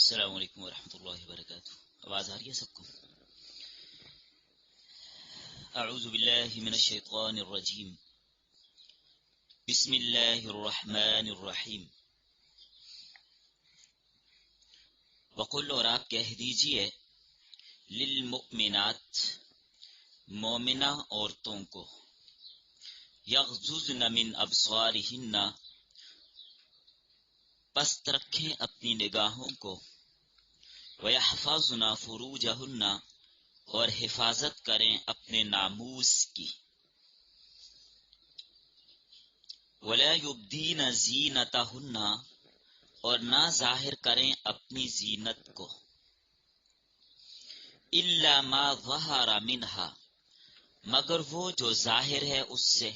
السلام علیکم ورحمۃ اللہ وبرکاتہ۔ آواز آ رہی ہے سب کو؟ اعوذ باللہ من الشیطان الرجیم، بسم اللہ الرحمن الرحیم۔ وقل، اور آپ کہہ دیجئے، للمؤمنات، مومنہ عورتوں کو، یغضضن من ابصارہن، پست رکھیں اپنی نگاہوں کو، وَيَحْفَظْنَ فُرُوجَهُنَّ، اور حفاظت کریں اپنے ناموس کی، وَلَا يُبْدِينَ زِينَتَهُنَّ، اور نہ ظاہر کریں اپنی زینت کو، إِلَّا مَا ظَهَرَ مِنْهَا، مگر وہ جو ظاہر ہے اس سے،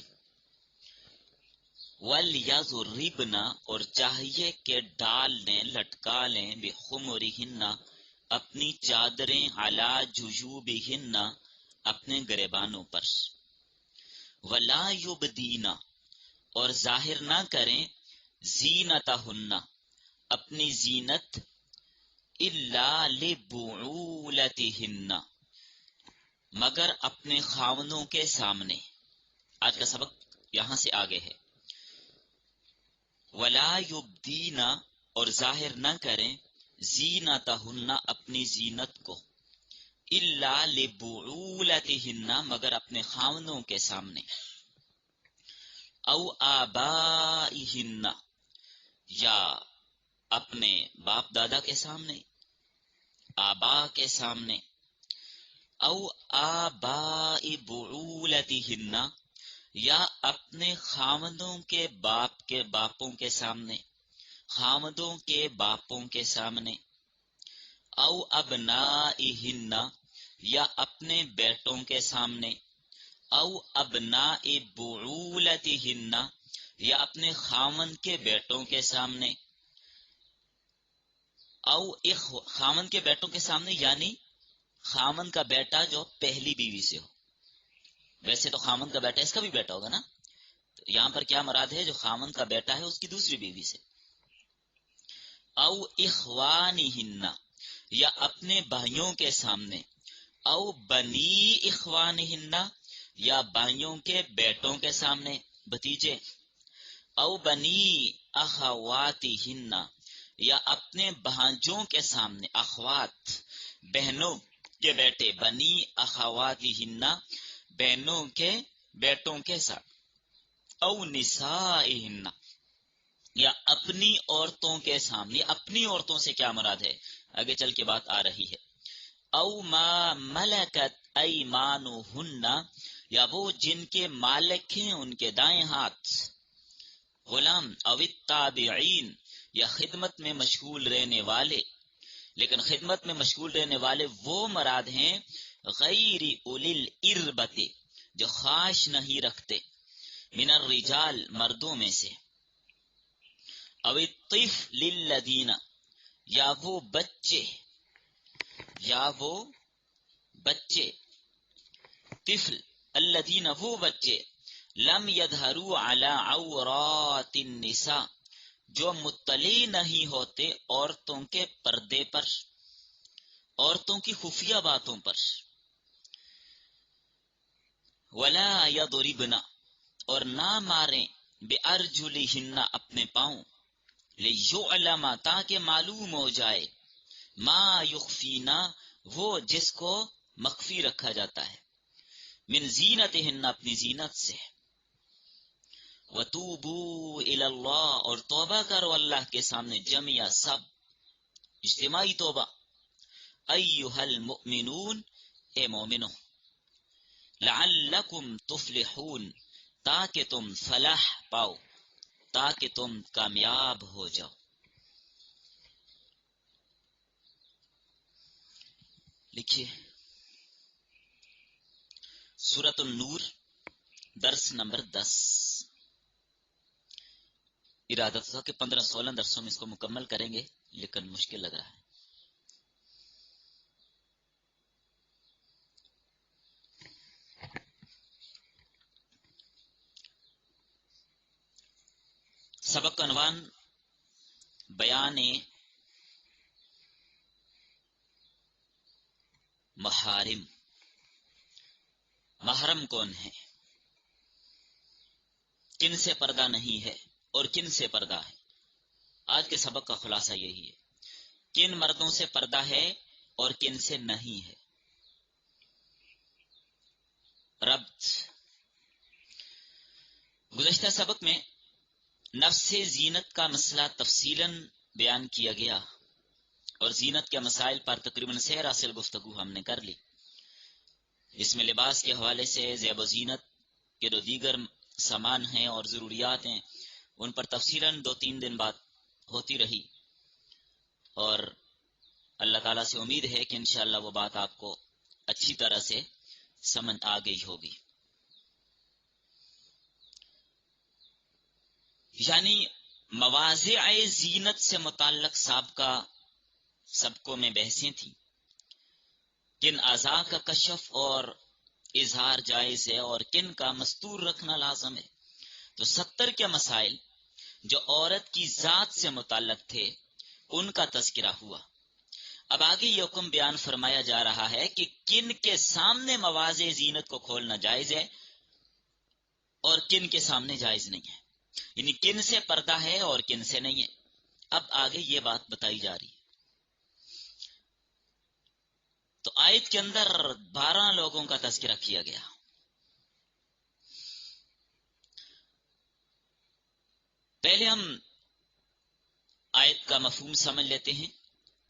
وَلْيَضْرِبْنَ، اور چاہیے کہ ڈال لیں، لٹکا لیں، بِخُمُرِهِنَّ، اپنی چادریں، عَلَى جُيُوبِهِنَّ، اپنے گریبانوں پر، وَلَا يُبْدِينَ، اور ظاہر نہ کریں، زِينَتَهُنَّ، اپنی زینت، إِلَّا لِبُعُولَتِهِنَّ، مگر اپنے خاوندوں کے سامنے۔ آج کا سبق یہاں سے آگے ہے۔ وَلَا يُبْدِينَ، اور ظاہر نہ کریں، زِينَتَهُنَّ، اپنی زینت کو، إِلَّا لِبُعُولَتِهِنَّ، مگر اپنے خاوندوں کے سامنے، او آبائہن، یا اپنے باپ دادا کے سامنے، آبا کے سامنے، او آبائی بعولتہن، یا اپنے خاوندوں کے باپ کے باپوں کے سامنے، خاوندوں کے باپوں کے سامنے، او ابنائہن، یا اپنے بیٹوں کے سامنے، او ابناء بعولتہن، یا اپنے خاوند کے بیٹوں کے سامنے، او خاوند کے بیٹوں کے سامنے، یعنی خاوند کا بیٹا جو پہلی بیوی سے ہو۔ ویسے تو خاوند کا بیٹا اس کا بھی بیٹا ہوگا نا، تو یہاں پر کیا مراد ہے؟ جو خاوند کا بیٹا ہے اس کی دوسری بیوی سے۔ او اخوانہن، یا اپنے بھائیوں کے سامنے، او بنی اخوانہن، یا بھائیوں کے بیٹوں کے سامنے، بھتیجے، او بنی اخواتہن، یا اپنے بھانجوں کے سامنے، اخوات، بہنوں کے بیٹے، بنی اخواتہن، بہنوں کے بیٹوں کے ساتھ، او نسائہن، یا اپنی عورتوں کے سامنے۔ اپنی عورتوں سے کیا مراد ہے؟ آگے چل کے بات آ رہی ہے۔ او ما ملکت ایمانہن، یا وہ جن کے مالک ہیں ان کے دائیں ہاتھ، غلام، او التابعین، یا خدمت میں مشغول رہنے والے۔ لیکن خدمت میں مشغول رہنے والے وہ مراد ہیں غیر اولی الاربۃ، جو خواہش نہیں رکھتے، من الرجال، مردوں میں سے، او الطفل الذین، یا وہ بچے، طفل، الذین، وہ بچے، لم یظہروا علی عورات النساء، جو مطلع نہیں ہوتے عورتوں کے پردے پر، عورتوں کی خفیہ باتوں پر، ولا یضربن، اور نہ ماریں، بارجلہن، اپنے پاؤں، لیعلم، تاکہ معلوم ہو جائے، ما یخفینا، وہ جس کو مخفی رکھا جاتا ہے، من زینتہن، اپنی زینت سے، وتوبوا الی اللہ، اور توبہ کرو اللہ کے سامنے، جميعا، سب، اجتماعی توبہ، ایھا المؤمنون، اے مومنو، لعلکم تفلحون، تاکہ تم فلاح پاؤ، تاکہ تم کامیاب ہو جاؤ۔ لکھیے سورۃ النور، درس نمبر 10۔ ارادہ تھا کہ 15-16 درسوں میں اس کو مکمل کریں گے، لیکن مشکل لگ رہا ہے۔ سبق کا عنوان بیان محارم، محرم کون ہے، کن سے پردہ نہیں ہے اور کن سے پردہ ہے۔ آج کے سبق کا خلاصہ یہی ہے، کن مردوں سے پردہ ہے اور کن سے نہیں ہے۔ ربط، گزشتہ سبق میں نفس زینت کا مسئلہ تفصیلاً بیان کیا گیا اور زینت کے مسائل پر تقریباً سیر حاصل گفتگو ہم نے کر لی۔ اس میں لباس کے حوالے سے زیب و زینت کے جو دیگر سامان ہیں اور ضروریات ہیں ان پر تفصیلاً 2-3 دن بعد ہوتی رہی، اور اللہ تعالیٰ سے امید ہے کہ انشاءاللہ وہ بات آپ کو اچھی طرح سے سمجھ آ گئی ہوگی۔ یعنی مواضع زینت سے متعلق سابقہ سبقوں میں بحثیں تھیں، کن اعضاء کا کشف اور اظہار جائز ہے اور کن کا مستور رکھنا لازم ہے۔ تو 70 کے مسائل جو عورت کی ذات سے متعلق تھے ان کا تذکرہ ہوا۔ اب آگے یہ حکم بیان فرمایا جا رہا ہے کہ کن کے سامنے مواضع زینت کو کھولنا جائز ہے اور کن کے سامنے جائز نہیں ہے، یعنی کن سے پردہ ہے اور کن سے نہیں ہے۔ اب آگے یہ بات بتائی جا رہی ہے۔ تو آیت کے اندر 12 لوگوں کا تذکرہ کیا گیا۔ پہلے ہم آیت کا مفہوم سمجھ لیتے ہیں،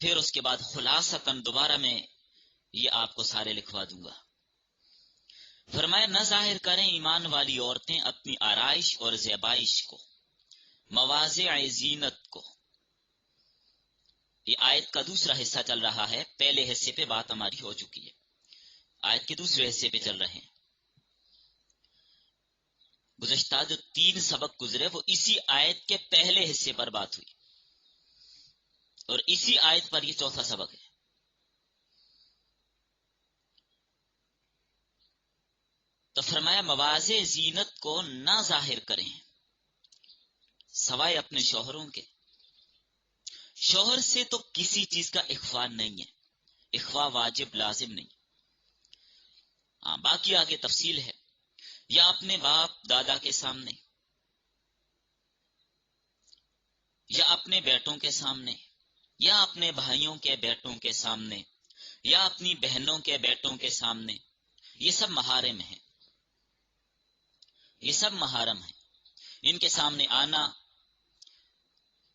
پھر اس کے بعد خلاصتاً دوبارہ میں یہ آپ کو سارے لکھوا دوں گا۔ فرمایا نہ ظاہر کریں ایمان والی عورتیں اپنی آرائش اور زیبائش کو، مواضع زینت کو۔ یہ آیت کا دوسرا حصہ چل رہا ہے، پہلے حصے پہ بات ہماری ہو چکی ہے، آیت کے دوسرے حصے پہ چل رہے ہیں۔ گزشتہ جو 3 سبق گزرے وہ اسی آیت کے پہلے حصے پر بات ہوئی، اور اسی آیت پر یہ چوتھا سبق ہے۔ تو فرمایا مواضع زینت کو نہ ظاہر کریں سوائے اپنے شوہروں کے۔ شوہر سے تو کسی چیز کا اخفاء نہیں ہے، اخفاء واجب لازم نہیں۔ ہاں باقی آگے تفصیل ہے، یا اپنے باپ دادا کے سامنے، یا اپنے بیٹوں کے سامنے، یا اپنے بھائیوں کے بیٹوں کے سامنے، یا اپنی بہنوں کے بیٹوں کے سامنے، یہ سب محارم ہیں، یہ سب محارم ہیں۔ ان کے سامنے آنا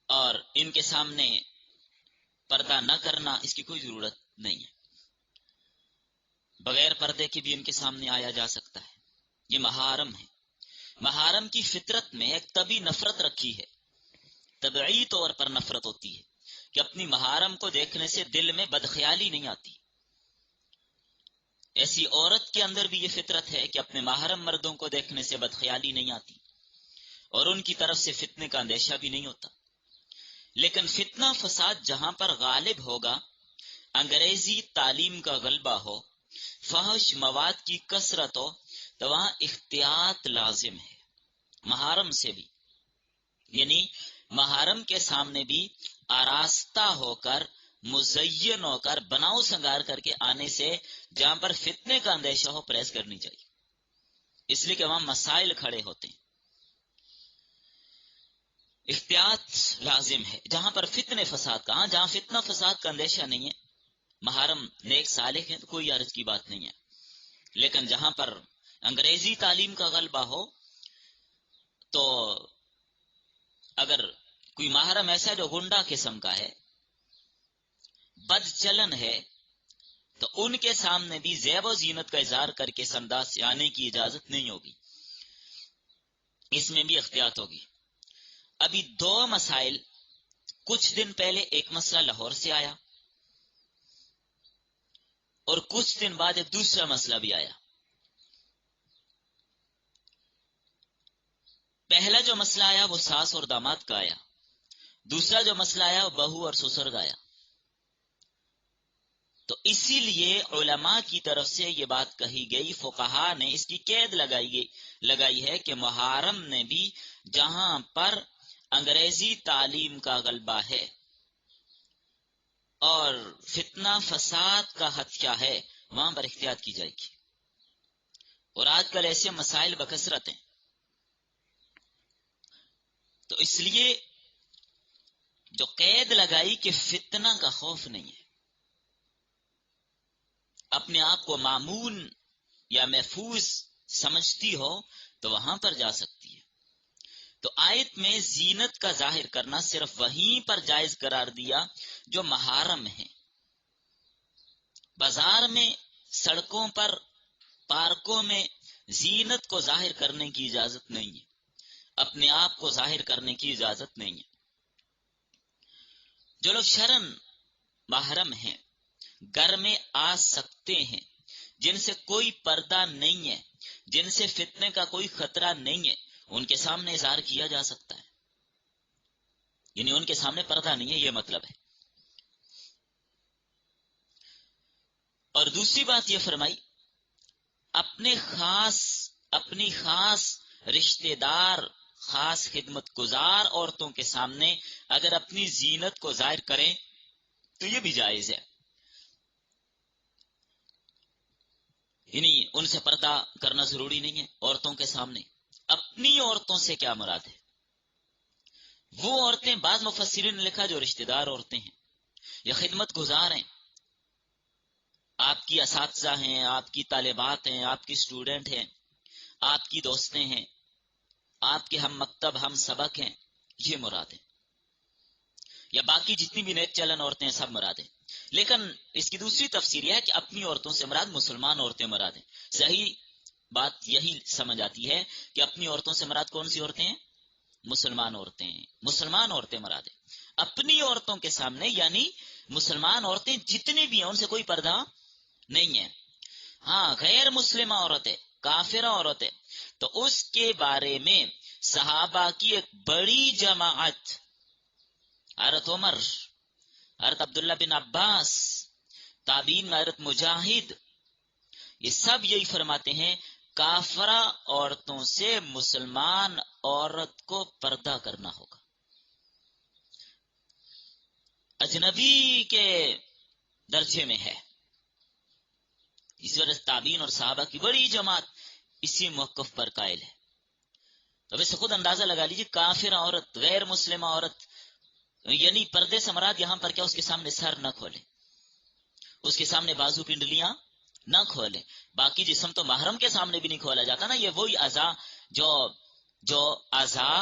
اور ان کے سامنے پردہ نہ کرنا اس کی کوئی ضرورت نہیں ہے۔ بغیر پردے کے بھی ان کے سامنے آیا جا سکتا ہے، یہ محارم ہے۔ محارم کی فطرت میں ایک طبعی نفرت رکھی ہے، طبعی طور پر نفرت ہوتی ہے کہ اپنی محارم کو دیکھنے سے دل میں بدخیالی نہیں آتی۔ ایسی عورت کے اندر بھی یہ فطرت ہے کہ اپنے محرم مردوں کو دیکھنے سے بدخیالی نہیں آتی اور ان کی طرف سے فتنے کا اندیشہ بھی نہیں ہوتا۔ لیکن فتنہ فساد جہاں پر غالب ہوگا، انگریزی تعلیم کا غلبہ ہو، فحش مواد کی کثرت ہو، تو وہاں احتیاط لازم ہے، محارم سے بھی، یعنی محارم کے سامنے بھی آراستہ ہو کر، مزین ہو کر، بناؤ سنگار کر کے آنے سے جہاں پر فتنے کا اندیشہ ہو پرہیز کرنی چاہیے، اس لیے کہ وہاں مسائل کھڑے ہوتے ہیں۔ احتیاط لازم ہے جہاں پر فتنے فساد کا، جہاں فتنہ فساد کا اندیشہ نہیں ہے، محرم نیک صالح ہیں تو کوئی عرض کی بات نہیں ہے۔ لیکن جہاں پر انگریزی تعلیم کا غلبہ ہو، تو اگر کوئی محرم ایسا جو گنڈا قسم کا ہے، بد چلن ہے، تو ان کے سامنے بھی زیب و زینت کا اظہار کر کے اس انداز سے آنے کی اجازت نہیں ہوگی، اس میں بھی احتیاط ہوگی۔ ابھی 2 مسائل، کچھ دن پہلے ایک مسئلہ لاہور سے آیا اور کچھ دن بعد ایک دوسرا مسئلہ بھی آیا۔ پہلا جو مسئلہ آیا وہ ساس اور داماد کا آیا، دوسرا جو مسئلہ آیا وہ بہو اور سسر کا آیا۔ تو اسی لیے علماء کی طرف سے یہ بات کہی گئی، فقہا نے اس کی قید لگائی ہے کہ محارم نے بھی جہاں پر انگریزی تعلیم کا غلبہ ہے اور فتنہ فساد کا خدشہ ہے، وہاں پر احتیاط کی جائے گی. اور آج کل ایسے مسائل بکثرت ہیں، تو اس لیے جو قید لگائی کہ فتنہ کا خوف نہیں ہے، اپنے آپ کو مامون یا محفوظ سمجھتی ہو تو وہاں پر جا سکتی ہے. تو آیت میں زینت کا ظاہر کرنا صرف وہیں پر جائز قرار دیا جو محارم ہیں. بازار میں، سڑکوں پر، پارکوں میں زینت کو ظاہر کرنے کی اجازت نہیں ہے، اپنے آپ کو ظاہر کرنے کی اجازت نہیں ہے. جو لوگ شرعاً محرم ہیں، گھر میں آ سکتے ہیں، جن سے کوئی پردہ نہیں ہے، جن سے فتنے کا کوئی خطرہ نہیں ہے، ان کے سامنے اظہار کیا جا سکتا ہے. یعنی ان کے سامنے پردہ نہیں ہے، یہ مطلب ہے. اور دوسری بات یہ فرمائی، اپنی خاص رشتہ دار، خاص خدمت گزار عورتوں کے سامنے اگر اپنی زینت کو ظاہر کریں تو یہ بھی جائز ہے. یعنی ان سے پردہ کرنا ضروری نہیں ہے عورتوں کے سامنے. اپنی عورتوں سے کیا مراد ہے؟ وہ عورتیں، بعض مفسرین نے لکھا جو رشتہ دار عورتیں ہیں یا خدمت گزار ہیں، آپ کی اساتذہ ہیں، آپ کی طالبات ہیں، آپ کی اسٹوڈنٹ ہیں، آپ کی دوستیں ہیں، آپ کے ہم مکتب ہم سبق ہیں، یہ مراد ہے. یا باقی جتنی بھی نیک چلن عورتیں ہیں سب مراد ہیں. لیکن اس کی دوسری تفسیر یہ ہے کہ اپنی عورتوں سے مراد مسلمان عورتیں مراد ہیں. صحیح بات یہی سمجھ آتی ہے کہ اپنی عورتوں سے مراد کون سی عورتیں ہیں؟ مسلمان عورتیں ہیں، مسلمان عورتیں مراد ہیں. اپنی عورتوں کے سامنے یعنی مسلمان عورتیں جتنی بھی ہیں ان سے کوئی پردہ نہیں ہے. ہاں، غیر مسلمہ عورتیں، کافرہ عورتیں، تو اس کے بارے میں صحابہ کی ایک بڑی جماعت، حضرت عمر، حضرت عبداللہ بن عباس، تابعین میں حضرت مجاہد، یہ سب یہی فرماتے ہیں کافرہ عورتوں سے مسلمان عورت کو پردہ کرنا ہوگا. اجنبی کے درجے میں ہے. اس وجہ سے تابعین اور صحابہ کی بڑی جماعت اسی موقف پر قائل ہے. تو ویسے خود اندازہ لگا لیجیے، کافر عورت، غیر مسلمہ عورت، یعنی پردے سے مراد یہاں پر کیا؟ اس کے سامنے سر نہ کھولے، اس کے سامنے بازو پنڈلیاں نہ کھولے. باقی جسم تو محرم کے سامنے بھی نہیں کھولا جاتا نا. یہ وہی اعضاء جو اعضاء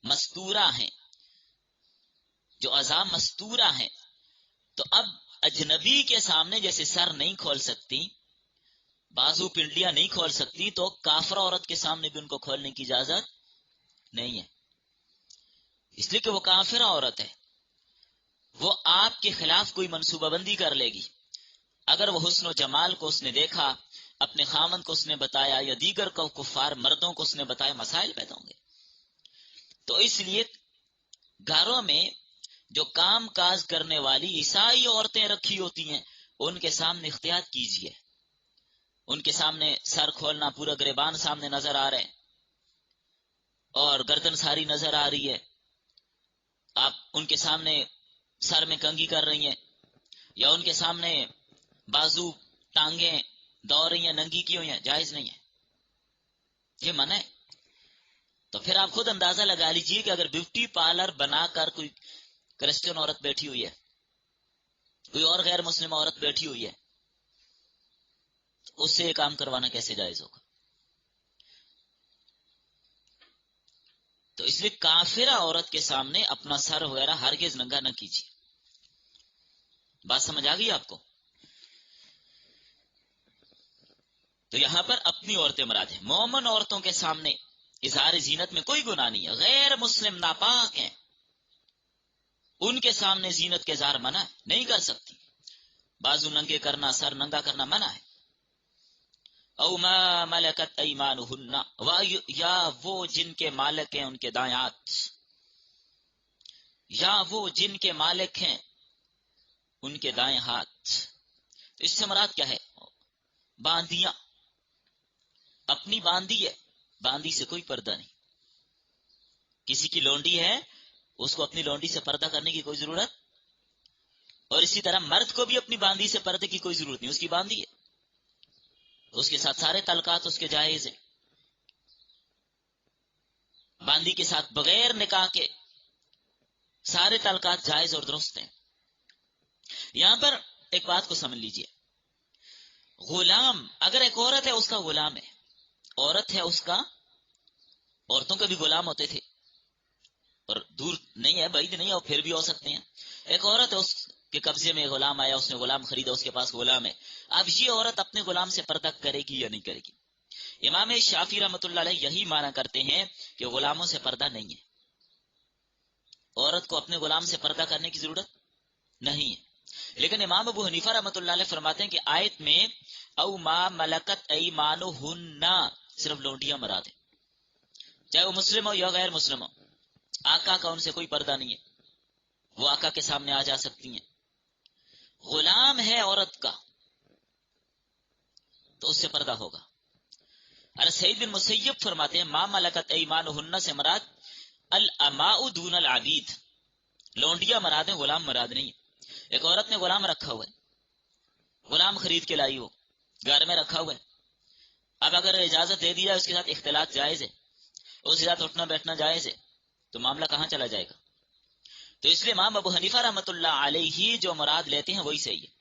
مستورہ ہیں، جو اعضاء مستورہ ہیں. تو اب اجنبی کے سامنے جیسے سر نہیں کھول سکتی، بازو پنڈلیاں نہیں کھول سکتی، تو کافرہ عورت کے سامنے بھی ان کو کھولنے کی اجازت نہیں ہے، اس لیے کہ وہ کافرہ عورت ہے. وہ آپ کے خلاف کوئی منصوبہ بندی کر لے گی. اگر وہ حسن و جمال کو اس نے دیکھا، اپنے خامند کو اس نے بتایا، یا دیگر کو کفار مردوں کو اس نے بتایا، مسائل پیدا ہوں گے. تو اس لیے گھروں میں جو کام کاج کرنے والی عیسائی عورتیں رکھی ہوتی ہیں ان کے سامنے احتیاط کیجیے. ان کے سامنے سر کھولنا، پورا گریبان سامنے نظر آ رہے ہیں اور گردن ساری نظر آ رہی ہے، آپ ان کے سامنے سر میں کنگھی کر رہی ہیں، یا ان کے سامنے بازو ٹانگیں دوڑ رہی ہیں، ننگی کی ہوئی ہیں، جائز نہیں ہے، یہ منع ہے. تو پھر آپ خود اندازہ لگا لیجئے کہ اگر بیوٹی پارلر بنا کر کوئی کرسچن عورت بیٹھی ہوئی ہے، کوئی اور غیر مسلم عورت بیٹھی ہوئی ہے، تو اس سے یہ کام کروانا کیسے جائز ہوگا؟ تو اس لیے کافرہ عورت کے سامنے اپنا سر وغیرہ ہرگز ننگا نہ کیجیے. بات سمجھ آ گئی آپ کو؟ تو یہاں پر اپنی عورتیں مراد ہیں. مومن عورتوں کے سامنے اظہار زینت میں کوئی گناہ نہیں ہے. غیر مسلم ناپاک ہیں، ان کے سامنے زینت کے اظہار منع نہیں کر سکتی. بازو ننگے کرنا، سر ننگا کرنا منع ہے. او ما ملکت ایمانہن، یا وہ جن کے مالک ہیں ان کے دائیں ہاتھ، یا وہ جن کے مالک ہیں ان کے دائیں ہاتھ. تو اس سے مراد کیا ہے؟ باندیاں، اپنی باندی ہے، باندی سے کوئی پردہ نہیں. کسی کی لونڈی ہے، اس کو اپنی لونڈی سے پردہ کرنے کی کوئی ضرورت، اور اسی طرح مرد کو بھی اپنی باندی سے پردے کی کوئی ضرورت نہیں، اس کی باندی ہے. اس کے ساتھ سارے تعلقات اس کے جائز ہیں، باندی کے ساتھ بغیر نکاح کے سارے تعلقات جائز اور درست ہیں۔ یہاں پر ایک بات کو سمجھ لیجئے، غلام اگر ایک عورت ہے، اس کا غلام ہے، عورت ہے اس کا، عورتوں کے بھی غلام ہوتے تھے اور دور نہیں ہے، بعید نہیں ہے، اور پھر بھی ہو سکتے ہیں۔ ایک عورت ہے، اس کے قبضے میں غلام آیا، اس نے غلام خریدا، اس کے پاس غلام ہے۔ اب یہ عورت اپنے غلام سے پردہ کرے گی یا نہیں کرے گی؟ امام شافعی رحمۃ اللہ علیہ یہی مانا کرتے ہیں کہ غلاموں سے پردہ نہیں ہے، عورت کو اپنے غلام سے پردہ کرنے کی ضرورت نہیں ہے۔ لیکن امام ابو حنیفہ رحمۃ اللہ علیہ فرماتے ہیں کہ آیت میں او ما ملکت ایمانہن، صرف لونڈیاں مراد ہیں، چاہے وہ مسلم ہو یا غیر مسلم ہو، آقا کا ان سے کوئی پردہ نہیں ہے، وہ آقا کے سامنے آ جا سکتی ہیں۔ غلام ہے عورت کا تو اس سے پردہ ہوگا۔ ارے سعید بن مسیب فرماتے ہیں ما ملکت ایمانہن سے مراد الاماء دون العبید، لونڈیاں مراد ہیں، غلام مراد نہیں ہے۔ ایک عورت نے غلام رکھا ہوا ہے، غلام خرید کے لائی ہو، گھر میں رکھا ہوا ہے، اب اگر اجازت دے دیا اس کے ساتھ اختلاط جائز ہے، اس کے ساتھ اٹھنا بیٹھنا جائز ہے، تو معاملہ کہاں چلا جائے گا؟ تو اس لیے امام ابو حنیفہ رحمۃ اللہ علیہ جو مراد لیتے ہیں وہی صحیح ہے۔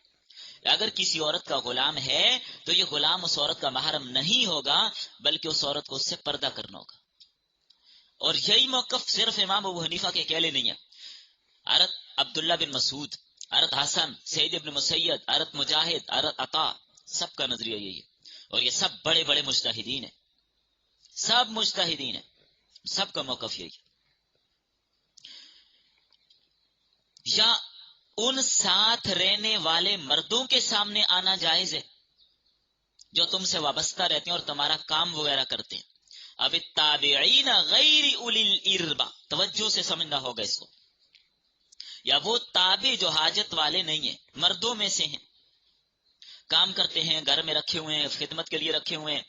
اگر کسی عورت کا غلام ہے تو یہ غلام اس عورت کا محرم نہیں ہوگا، بلکہ اس عورت کو اس سے پردہ کرنا ہوگا۔ اور یہی موقف صرف امام ابو حنیفہ کے اکیلے نہیں ہے، حضرت عبداللہ بن مسعود، حضرت حسن، سعید بن مسیب، حضرت مجاہد، حضرت عطا، سب کا نظریہ یہی ہے، اور یہ سب بڑے بڑے مجتہدین ہیں، سب مجتہدین ہیں، سب کا موقف یہی ہے۔ یا ان ساتھ رہنے والے مردوں کے سامنے آنا جائز ہے جو تم سے وابستہ رہتے ہیں اور تمہارا کام وغیرہ کرتے ہیں۔ اب التابعین غیر اولی الاربہ، توجہ سے سمجھنا ہوگا اس کو، یا وہ تابع جو حاجت والے نہیں ہیں، مردوں میں سے ہیں، کام کرتے ہیں، گھر میں رکھے ہوئے ہیں، خدمت کے لیے رکھے ہوئے ہیں،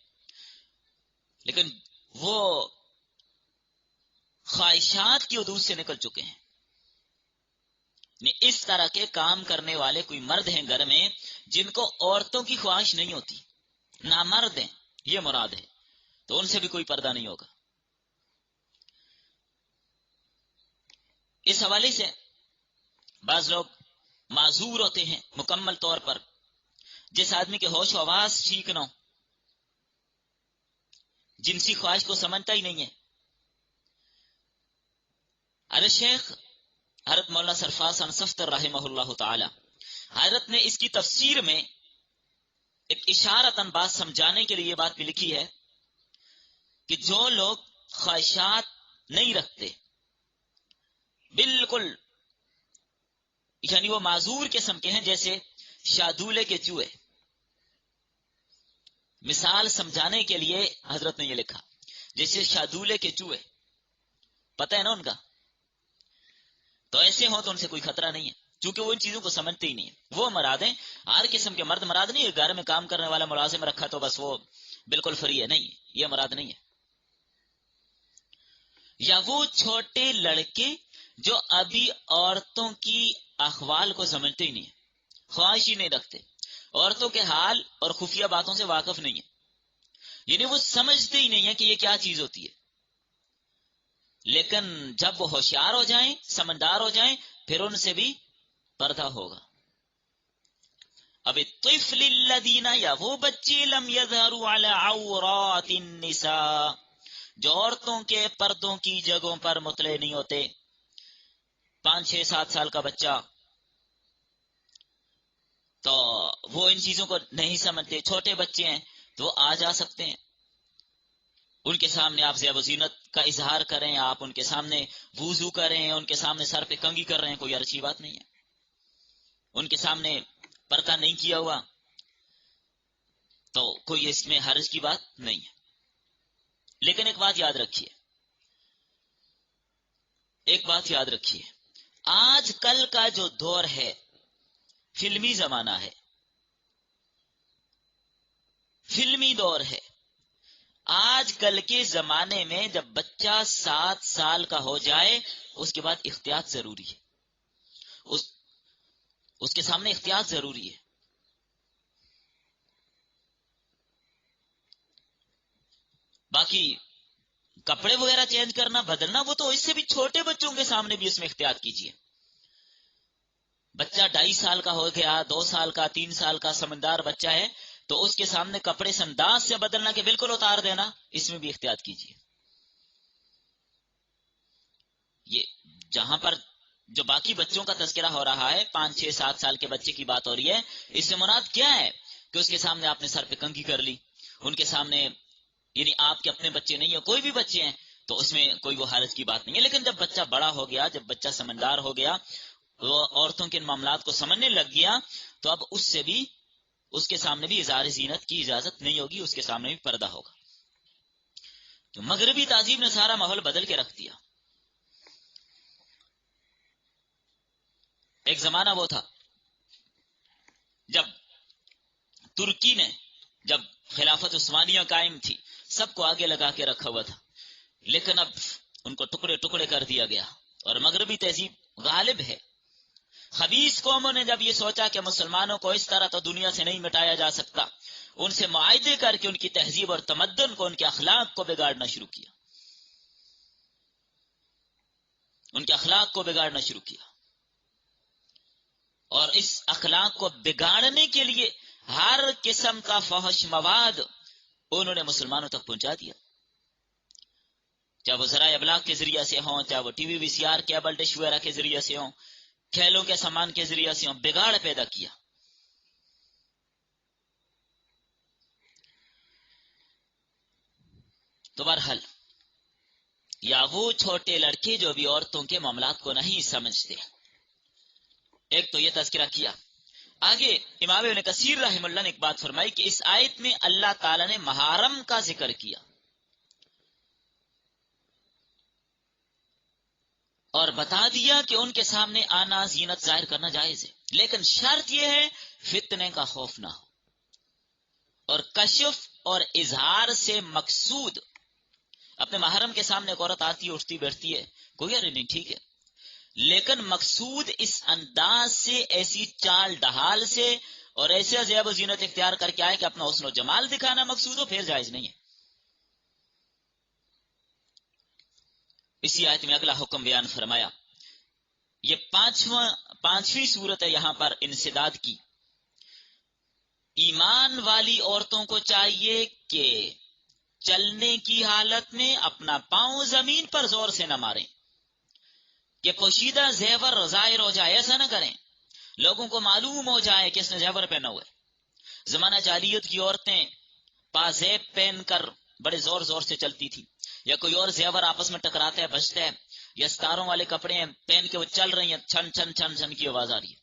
لیکن وہ خواہشات کی حدود سے نکل چکے ہیں۔ اس طرح کے کام کرنے والے کوئی مرد ہیں گھر میں جن کو عورتوں کی خواہش نہیں ہوتی، نامرد ہیں، یہ مراد ہے، تو ان سے بھی کوئی پردہ نہیں ہوگا۔ اس حوالے سے بعض لوگ معذور ہوتے ہیں مکمل طور پر، جس آدمی کے ہوش و حواس ٹھیک نہ ہو، جنسی خواہش کو سمجھتا ہی نہیں ہے۔ ارے شیخ حضرت مولانا سرفراز انصفتر رحمہ اللہ تعالی، حضرت نے اس کی تفسیر میں ایک اشارتاً بات سمجھانے کے لیے یہ بات بھی لکھی ہے کہ جو لوگ خواہشات نہیں رکھتے، بالکل یعنی وہ معذور قسم کے ہیں، جیسے شادولے کے چوہے، مثال سمجھانے کے لیے حضرت نے یہ لکھا، جیسے شادولے کے چوہے، پتہ ہے نا ان کا، تو ایسے ہوں تو ان سے کوئی خطرہ نہیں ہے، چونکہ وہ ان چیزوں کو سمجھتے ہی نہیں ہیں۔ وہ مراد ہیں، ہر قسم کے مرد مراد نہیں ہے، گھر میں کام کرنے والا ملازم رکھا تو بس وہ بالکل فری ہے، نہیں، یہ مراد نہیں ہے۔ یا وہ چھوٹے لڑکے جو ابھی عورتوں کی احوال کو سمجھتے ہی نہیں ہیں، خواہش ہی نہیں رکھتے، عورتوں کے حال اور خفیہ باتوں سے واقف نہیں ہے، یعنی وہ سمجھتے ہی نہیں ہے کہ یہ کیا چیز ہوتی ہے، لیکن جب وہ ہوشیار ہو جائیں، سمجھدار ہو جائیں، پھر ان سے بھی پردہ ہوگا۔ اب الطفل الذین، یا وہ بچے لم یظہروا علی عورات النساء، جو عورتوں کے پردوں کی جگہوں پر مطلع نہیں ہوتے، 5 6 7 سال کا بچہ، تو وہ ان چیزوں کو نہیں سمجھتے، چھوٹے بچے ہیں تو وہ آ جا سکتے ہیں، ان کے سامنے آپ زیب و زینت کا اظہار کریں، آپ ان کے سامنے وضو کریں، ان کے سامنے سر پہ کنگھی کر رہے ہیں، کوئی اچھی بات نہیں ہے، ان کے سامنے پردہ نہیں کیا ہوا تو کوئی اس میں حرج کی بات نہیں ہے۔ لیکن ایک بات یاد رکھیے، ایک بات یاد رکھیے، آج کل کا جو دور ہے فلمی زمانہ ہے، فلمی دور ہے۔ آج کل کے زمانے میں جب بچہ 7 سال کا ہو جائے اس کے بعد احتیاط ضروری ہے، اس کے سامنے احتیاط ضروری ہے۔ باقی کپڑے وغیرہ چینج کرنا بدلنا وہ تو اس سے بھی چھوٹے بچوں کے سامنے بھی اس میں احتیاط کیجیے. بچہ 2.5 سال کا ہو گیا، 2 سال کا، 3 سال کا سمجھدار بچہ ہے تو اس کے سامنے کپڑے سے انداز سے بدلنا کہ بالکل اتار دینا، اس میں بھی احتیاط کیجیے. یہ جہاں پر جو باقی بچوں کا تذکرہ ہو رہا ہے 5 6 7 سال کے بچے کی بات ہو رہی ہے، اس سے مراد کیا ہے کہ اس کے سامنے آپ نے سر پہ کنگھی کر لی، ان کے سامنے، یعنی آپ کے اپنے بچے نہیں ہیں، کوئی بھی بچے ہیں تو اس میں کوئی وہ حرج کی بات نہیں ہے. لیکن جب بچہ بڑا ہو گیا، جب بچہ سمجھدار ہو گیا، وہ عورتوں کے ان معاملات کو سمجھنے لگ گیا، تو اب اس کے سامنے بھی اظہار زینت کی اجازت نہیں ہوگی، اس کے سامنے بھی پردہ ہوگا. تو مغربی تہذیب نے سارا ماحول بدل کے رکھ دیا. ایک زمانہ وہ تھا جب ترکی نے، جب خلافت عثمانیہ قائم تھی، سب کو آگے لگا کے رکھا ہوا تھا، لیکن اب ان کو ٹکڑے ٹکڑے کر دیا گیا اور مغربی تہذیب غالب ہے. خبیث قوموں نے جب یہ سوچا کہ مسلمانوں کو اس طرح تو دنیا سے نہیں مٹایا جا سکتا، ان سے معاہدے کر کے ان کی تہذیب اور تمدن کو، ان کے اخلاق کو بگاڑنا شروع کیا، ان کے اخلاق کو بگاڑنا شروع کیا. اور اس اخلاق کو بگاڑنے کے لیے ہر قسم کا فحش مواد انہوں نے مسلمانوں تک پہنچا دیا، چاہے وہ ذرائع ابلاغ کے ذریعے سے ہوں، چاہے وہ TV C R cable dish وغیرہ کے ذریعے سے ہوں، کھیلوں کے سامان کے ذریعے سے ہوں، بگاڑ پیدا کیا. تو بہرحال یا وہ چھوٹے لڑکے جو بھی عورتوں کے معاملات کو نہیں سمجھتے، ایک تو یہ تذکرہ کیا. آگے امام ابن کثیر رحمہ اللہ نے ایک بات فرمائی کہ اس آیت میں اللہ تعالی نے محارم کا ذکر کیا اور بتا دیا کہ ان کے سامنے آنا، زینت ظاہر کرنا جائز ہے، لیکن شرط یہ ہے فتنے کا خوف نہ ہو. اور کشف اور اظہار سے مقصود، اپنے محرم کے سامنے ایک عورت آتی ہے، اٹھتی بیٹھتی ہے، کوئی ارے نہیں، ٹھیک ہے، لیکن مقصود اس انداز سے، ایسی چال ڈھال سے اور ایسے زیب و زینت اختیار کر کے آئے کہ اپنا حسن و جمال دکھانا مقصود ہو، پھر جائز نہیں ہے. اسی آیت میں اگلا حکم بیان فرمایا. یہ پانچویں صورت ہے یہاں پر انسداد کی. ایمان والی عورتوں کو چاہیے کہ چلنے کی حالت میں اپنا پاؤں زمین پر زور سے نہ ماریں کہ پوشیدہ زیور ظاہر ہو جائے، ایسا نہ کریں، لوگوں کو معلوم ہو جائے کہ اس نے زیور پہنا ہوا ہے. زمانہ جاہلیت کی عورتیں پازیب پہن کر بڑے زور زور سے چلتی تھی، یا کوئی اور زیور آپس میں ٹکراتا ہے، بجتا ہے، یا ستاروں والے کپڑے ہیں پہن کے وہ چل رہی ہیں، چھن چھن چھن چھن کی آواز آ رہی ہے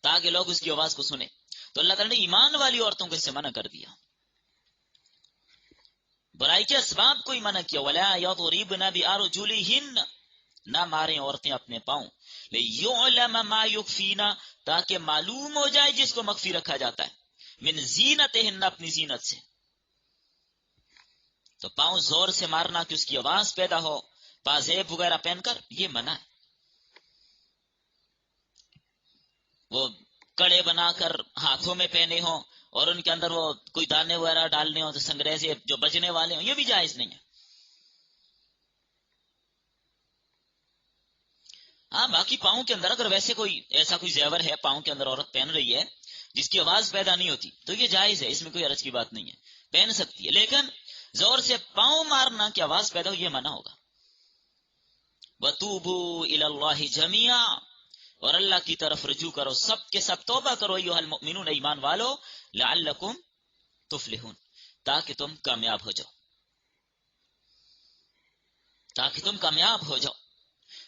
تاکہ لوگ اس کی آواز کو سنیں. تو اللہ تعالیٰ نے ایمان والی عورتوں کو اس سے منع کر دیا، برائی کے اسباب کو ہی منع کیا. وَلَا يَضْرِبْنَ بِأَرْجُلِهِنَّ، نہ ماریں عورتیں اپنے پاؤں، لِيُعْلَمَ مَا يُخْفِينَ، تاکہ معلوم ہو جائے جس کو مخفی رکھا جاتا ہے، من زینتہن، اپنی زینت سے. تو پاؤں زور سے مارنا کہ اس کی آواز پیدا ہو، پازیب وغیرہ پہن کر، یہ منع ہے. وہ کڑے بنا کر ہاتھوں میں پہنے ہوں اور ان کے اندر وہ کوئی دانے وغیرہ ڈالنے ہوں تو سنگریزے جو بجنے والے ہوں، یہ بھی جائز نہیں ہے. ہاں باقی پاؤں کے اندر اگر ویسے کوئی ایسا کوئی زیور ہے پاؤں کے اندر عورت پہن رہی ہے جس کی آواز پیدا نہیں ہوتی تو یہ جائز ہے، اس میں کوئی عرض کی بات نہیں ہے، پہن سکتی ہے. لیکن زور سے پاؤں مارنا کہ آواز پیدا ہو، یہ منع ہوگا. وَتُوبُوا إِلَى اللَّهِ جَمِيعًا، اور اللہ کی طرف رجوع کرو، سب کے سب توبہ کرو، ایھا المؤمنون، ایمان والو، لعلکم تفلحون، تاکہ تم کامیاب ہو جاؤ، تاکہ تم کامیاب ہو جاؤ.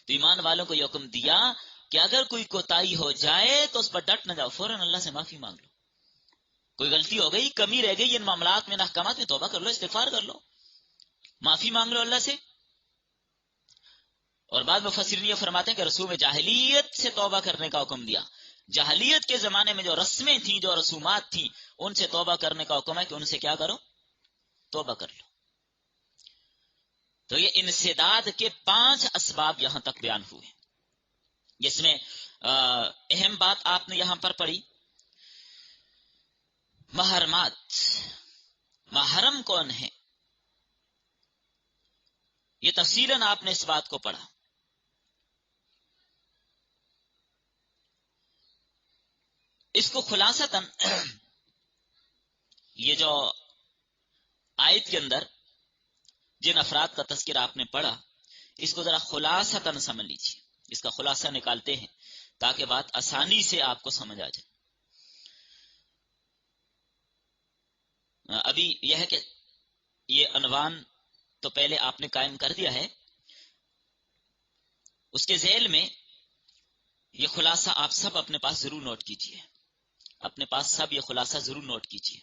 تو ایمان والوں کو یہ حکم دیا کہ اگر کوئی کوتاہی ہو جائے تو اس پر ڈٹ نہ جاؤ، فوراً اللہ سے معافی مانگ لو. کوئی غلطی ہو گئی، کمی رہ گئی ان معاملات میں، احکامات میں، توبہ کر لو، استغفار کر لو، معافی مانگ لو اللہ سے. اور بعد مفسرین یہ فرماتے ہیں کہ رسوم جاہلیت سے توبہ کرنے کا حکم دیا. جاہلیت کے زمانے میں جو رسمیں تھیں، جو رسومات تھیں، ان سے توبہ کرنے کا حکم ہے کہ ان سے کیا کرو، توبہ کر لو. تو یہ انسداد کے 5 اسباب یہاں تک بیان ہوئے، جس میں اہم بات آپ نے یہاں پر پڑھی، محرمات. محرم کون ہے؟ یہ تفصیلاً آپ نے اس بات کو پڑھا. اس کو خلاصتاً یہ جو آیت کے اندر جن افراد کا تذکرہ آپ نے پڑھا، اس کو ذرا خلاصتاً سمجھ لیجیے، اس کا خلاصہ نکالتے ہیں تاکہ بات آسانی سے آپ کو سمجھ آ جائے. ابھی یہ ہے کہ یہ عنوان تو پہلے آپ نے قائم کر دیا ہے، اس کے ذیل میں یہ خلاصہ آپ سب اپنے پاس ضرور نوٹ کیجیے، اپنے پاس سب یہ خلاصہ ضرور نوٹ کیجیے.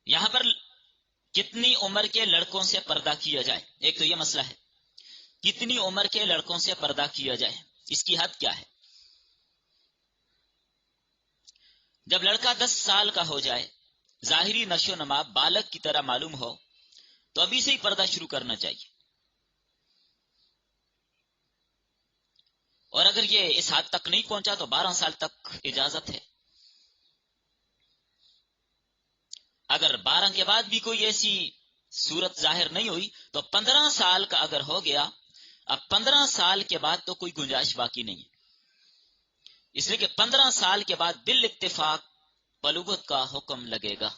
یہاں پر کتنی عمر کے لڑکوں سے پردہ کیا جائے، ایک تو یہ مسئلہ ہے، کتنی عمر کے لڑکوں سے پردہ کیا جائے، اس کی حد کیا ہے. جب لڑکا 10 سال کا ہو جائے، ظاہری نشو و نما بالغ کی طرح معلوم ہو، تو ابھی سے ہی پردہ شروع کرنا چاہیے. اور اگر یہ اس حد تک نہیں پہنچا تو 12 سال تک اجازت ہے. اگر 12 کے بعد بھی کوئی ایسی صورت ظاہر نہیں ہوئی تو 15 سال کا اگر ہو گیا، اب 15 سال کے بعد تو کوئی گنجائش باقی نہیں ہے، اس لیے کہ 15 سال کے بعد بالاتفاق بلوغت کا حکم لگے گا.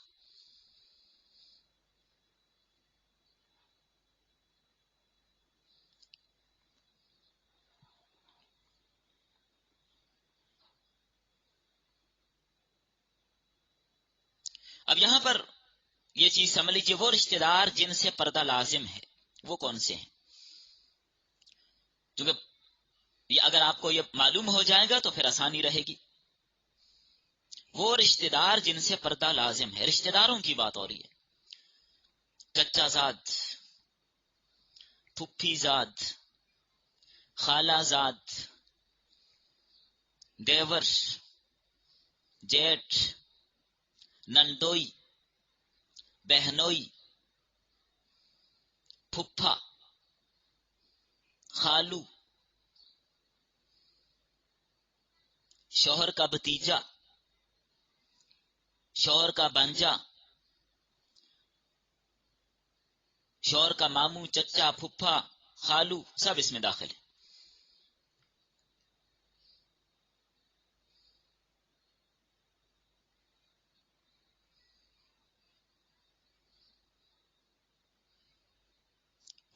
اب یہاں پر یہ چیز سمجھ لیجیے، وہ رشتہ دار جن سے پردہ لازم ہے وہ کون سے ہیں؟ کیونکہ یہ اگر آپ کو یہ معلوم ہو جائے گا تو پھر آسانی رہے گی. وہ رشتہ دار جن سے پردہ لازم ہے، رشتہ داروں کی بات ہو رہی ہے. چچا زاد، پھپھی زاد، خالہ زاد، دیور، جیٹھ، نندوئی، بہنوئی، پھپھا، خالو، شوہر کا بھتیجا، شوہر کا بانجا، شوہر کا ماموں، چچا، پھپھا، خالو، سب اس میں داخل ہے.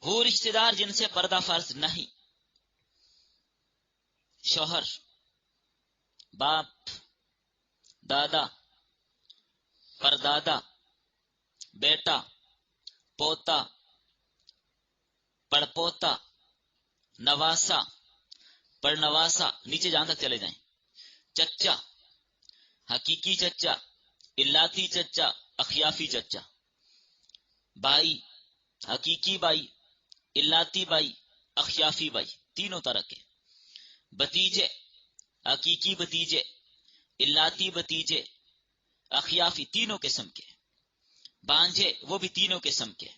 وہ رشتہ دار جن سے پردہ فرض نہیں، شوہر، باپ، دادا، پردادا، بیٹا، پوتا، پڑپوتا، نواسا، پڑنواسا، نیچے جہاں تک چلے جائیں، چچا، حقیقی چچا، الاتی چچا، اخیافی چچا، بھائی، حقیقی بھائی، الاتی بھائی، اخیافی بھائی، تینوں طرح کے. بتیجے، حقیقی بتیجے، الاتی بتیجے، اخیافی، تینوں قسم کے. بانجے، وہ بھی تینوں قسم کے.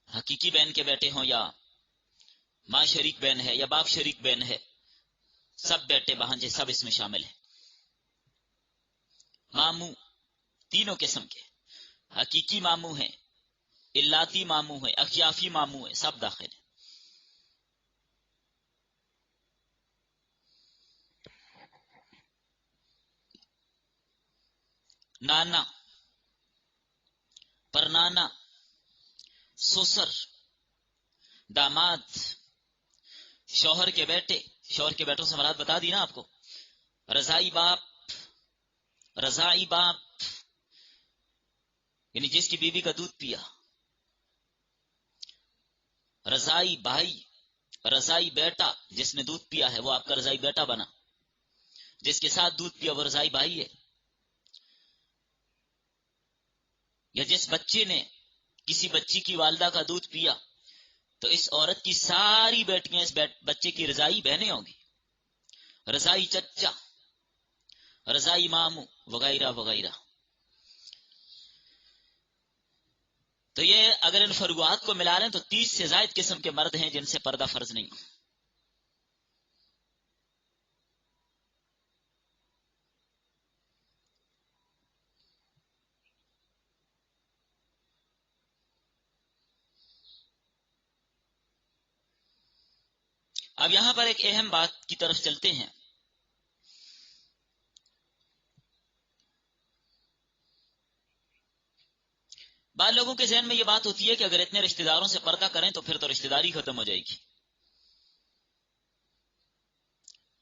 حقیقی بہن کے بیٹے ہوں یا ماں شریک بہن ہے یا باپ شریک بہن ہے، سب بیٹے بھانجے سب اس میں شامل ہیں. ماموں، تینوں قسم کے، حقیقی ماموں ہیں، الاتی ماموں ہیں، اخیافی ماموں ہیں، سب داخل ہیں. نانا، پرنانا، سسر، داماد، شوہر کے بیٹے، شوہر کے بیٹوں سے مراد بتا دی نا آپ کو، رضائی باپ، رضائی باپ یعنی جس کی بیوی کا دودھ پیا، رضائی بھائی، رضائی بیٹا جس نے دودھ پیا ہے وہ آپ کا رضائی بیٹا بنا، جس کے ساتھ دودھ پیا وہ رضائی بھائی ہے. یا جس بچے نے کسی بچی کی والدہ کا دودھ پیا تو اس عورت کی ساری بیٹیاں اس بچے کی رضائی بہنیں ہوں گی. رضائی چچا، رضائی ماموں، وغیرہ وغیرہ. تو یہ اگر ان فروعات کو ملا لیں تو 30 سے زائد قسم کے مرد ہیں جن سے پردہ فرض نہیں. اب یہاں پر ایک اہم بات کی طرف چلتے ہیں. بعض لوگوں کے ذہن میں یہ بات ہوتی ہے کہ اگر اتنے رشتہ داروں سے پردہ کریں تو پھر تو رشتہ داری ختم ہو جائے گی.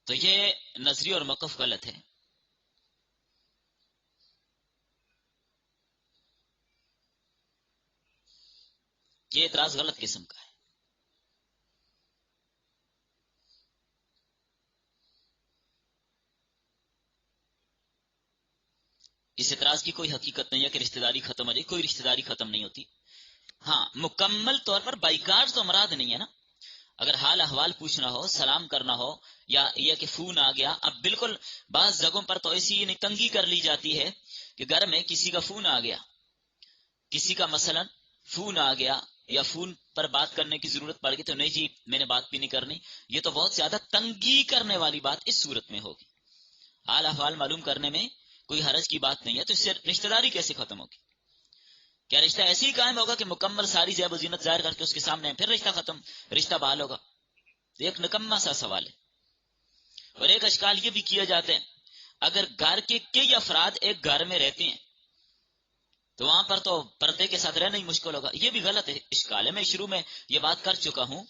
تو یہ نظری اور موقف غلط ہے. یہ اعتراض غلط قسم کا ہے. اس اعتراض کی کوئی حقیقت نہیں ہے کہ رشتہ داری ختم ہو جائے. کوئی رشتہ داری ختم نہیں ہوتی. ہاں، مکمل طور پر بائیکاٹ تو مراد نہیں ہے نا. اگر حال احوال پوچھنا ہو، سلام کرنا ہو، یا یہ کہ فون آ گیا. اب بالکل بعض جگہوں پر تو ایسی تنگی کر لی جاتی ہے کہ گھر میں کسی کا فون آ گیا، کسی کا مثلا فون آ گیا یا فون پر بات کرنے کی ضرورت پڑ گئی تو نہیں جی میں نے بات بھی نہیں کرنی. یہ تو بہت زیادہ تنگی کرنے والی بات اس صورت میں ہوگی. حال احوال معلوم کرنے میں کوئی حرج کی بات نہیں ہے. تو اس سے رشتہ داری کیسے ختم ہوگی؟ کیا رشتہ ایسے ہی قائم ہوگا کہ مکمل ساری زیب و زینت ظاہر کر کے اس کے سامنے پھر رشتہ ختم، رشتہ بحال ہوگا؟ ایک نکما سا سوال ہے. اور ایک اشکال یہ بھی کیا جاتے ہیں، اگر گھر کے کئی افراد ایک گھر میں رہتے ہیں تو وہاں پر تو پردے کے ساتھ رہنا ہی مشکل ہوگا. یہ بھی غلط ہے، اشکال ہے. میں شروع میں یہ بات کر چکا ہوں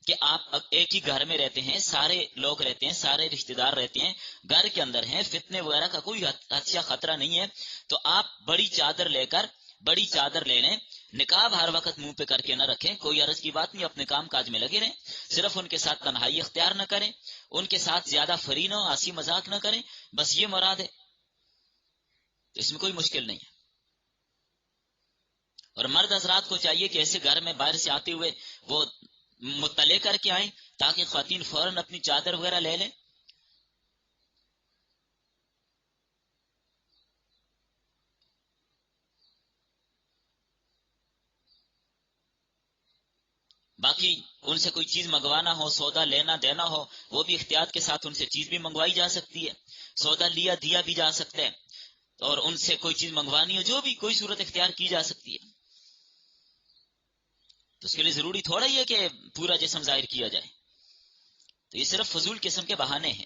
کہ آپ ایک ہی گھر میں رہتے ہیں، سارے لوگ رہتے ہیں، سارے رشتہ دار رہتے ہیں، گھر کے اندر ہیں، فتنے وغیرہ کا کوئی حادثہ خطرہ نہیں ہے. تو آپ بڑی چادر لے لیں، نقاب ہر وقت منہ پہ کر کے نہ رکھیں. کوئی عرض کی بات نہیں، اپنے کام کاج میں لگے رہیں. صرف ان کے ساتھ تنہائی اختیار نہ کریں، ان کے ساتھ زیادہ فری نہ ہو، ہنسی مذاق نہ کریں. بس یہ مراد ہے. تو اس میں کوئی مشکل نہیں ہے. اور مرد حضرات کو چاہیے کہ ایسے گھر میں باہر سے آتے ہوئے وہ مطلع کر کے آئیں تاکہ خواتین فوراً اپنی چادر وغیرہ لے لیں. باقی ان سے کوئی چیز منگوانا ہو، سودا لینا دینا ہو، وہ بھی احتیاط کے ساتھ ان سے چیز بھی منگوائی جا سکتی ہے، سودا لیا دیا بھی جا سکتا ہے. اور ان سے کوئی چیز منگوانی ہو، جو بھی کوئی صورت اختیار کی جا سکتی ہے. تو اس کے لیے ضروری تھوڑا ہی ہے کہ پورا جسم ظاہر کیا جائے. تو یہ صرف فضول قسم کے بہانے ہیں.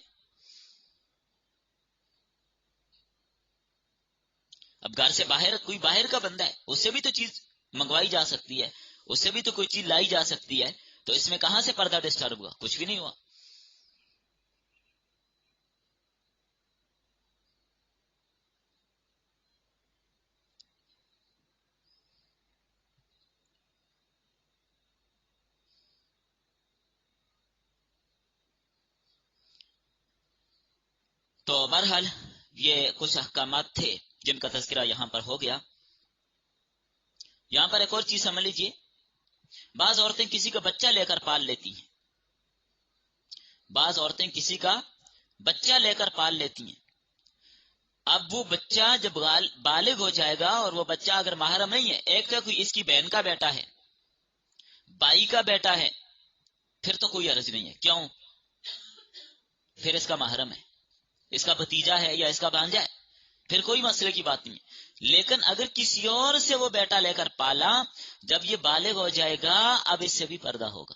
اب گھر سے باہر کوئی باہر کا بندہ ہے، اس سے بھی تو چیز منگوائی جا سکتی ہے، اس سے بھی تو کوئی چیز لائی جا سکتی ہے. تو اس میں کہاں سے پردہ ڈسٹرب ہوا؟ کچھ بھی نہیں ہوا. تو بہرحال یہ کچھ احکامات تھے جن کا تذکرہ یہاں پر ہو گیا. یہاں پر ایک اور چیز سمجھ لیجیے، بعض عورتیں کسی کا بچہ لے کر پال لیتی ہیں. بعض عورتیں کسی کا بچہ لے کر پال لیتی ہیں. اب وہ بچہ جب بالغ ہو جائے گا اور وہ بچہ اگر محرم نہیں ہے، ایک تو کوئی اس کی بہن کا بیٹا ہے، بائی کا بیٹا ہے، پھر تو کوئی عرض نہیں ہے. کیوں؟ پھر اس کا محرم ہے، اس کا بھتیجا ہے یا اس کا بھانجا ہے، پھر کوئی مسئلے کی بات نہیں ہے. لیکن اگر کسی اور سے وہ بیٹا لے کر پالا، جب یہ بالغ ہو جائے گا اب اس سے بھی پردہ ہوگا.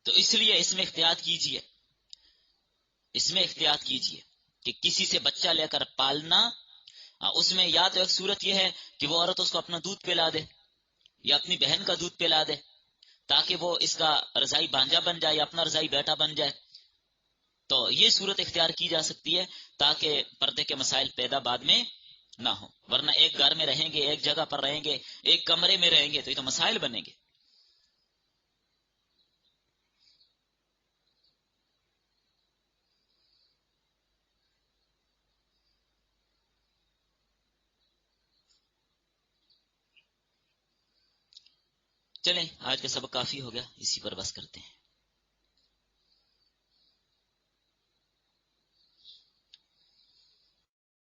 تو اس لیے اس میں احتیاط کیجیے، اس میں احتیاط کیجیے کہ کسی سے بچہ لے کر پالنا، اس میں یا تو ایک صورت یہ ہے کہ وہ عورت اس کو اپنا دودھ پلا دے یا اپنی بہن کا دودھ پلا دے تاکہ وہ اس کا رضائی بھانجا بن جائے یا اپنا رضائی بیٹا بن جائے. تو یہ صورت اختیار کی جا سکتی ہے تاکہ پردے کے مسائل پیدا بعد میں نہ ہو. ورنہ ایک گھر میں رہیں گے، ایک جگہ پر رہیں گے، ایک کمرے میں رہیں گے تو یہ تو مسائل بنیں گے. چلیں آج کا سبق کافی ہو گیا، اسی پر بس کرتے ہیں.